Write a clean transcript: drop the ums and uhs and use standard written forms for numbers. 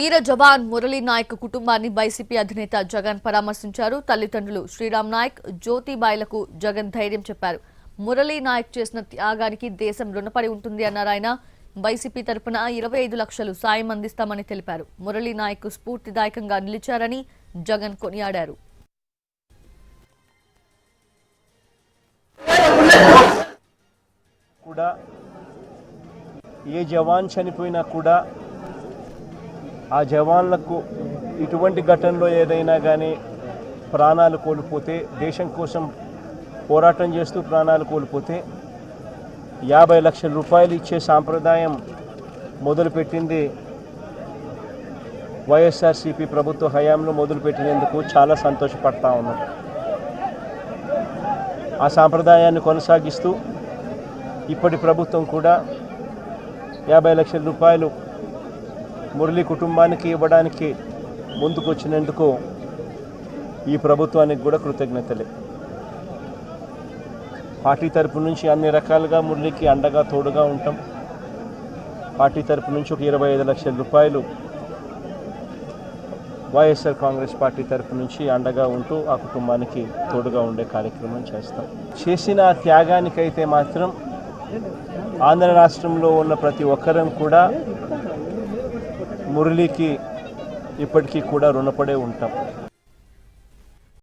వీర జవాన్ మురళీ నాయక్ కుటుంబాన్ని వైసీపీ అధినేత జగన్ పరామర్శించారు. తల్లిదండ్రులు శ్రీరామ్ నాయక్, జ్యోతిబాయిలకు జగన్ ధైర్యం చెప్పారు. మురళీ నాయక్ చేసిన త్యాగానికి దేశం రుణపడి ఉంటుంది అన్నారు ఆయన. వైసీపీ తరపున 25 లక్షలు సాయం అందిస్తామని తెలిపారు. మురళీ నాయక్ స్ఫూర్తిదాయకంగా నిలిచారని జగన్ కొనియాడారు. ఏ జవాన్ చనిపోయినా కూడా ఆ జవాన్లకు ఇటువంటి ఘటనలో ఏదైనా కానీ ప్రాణాలు కోల్పోతే, దేశం కోసం పోరాటం చేస్తూ ప్రాణాలు కోల్పోతే 50 లక్షల రూపాయలు ఇచ్చే సాంప్రదాయం మొదలుపెట్టింది వైఎస్ఆర్సీపీ ప్రభుత్వ హయాంలో మొదలుపెట్టినందుకు చాలా సంతోషపడతా ఉన్నాం. ఆ సాంప్రదాయాన్ని కొనసాగిస్తూ ఇప్పటి ప్రభుత్వం కూడా 50 లక్షల రూపాయలు మురళీ కుటుంబానికి ఇవ్వడానికి ముందుకొచ్చినందుకు ఈ ప్రభుత్వానికి కూడా కృతజ్ఞతలే. పార్టీ తరపు నుంచి అన్ని రకాలుగా మురళీకి అండగా తోడుగా ఉంటాం. పార్టీ తరపు నుంచి ఒక 25 లక్షల రూపాయలు వైఎస్ఆర్ కాంగ్రెస్ పార్టీ తరపు నుంచి అండగా ఉంటూ ఆ కుటుంబానికి తోడుగా ఉండే కార్యక్రమం చేస్తాం. చేసిన ఆ త్యాగానికైతే మాత్రం ఆంధ్ర రాష్ట్రంలో ఉన్న ప్రతి ఒక్కరం కూడా మురళీకి ఇప్పటికీ కూడా రుణపడే ఉంటాం.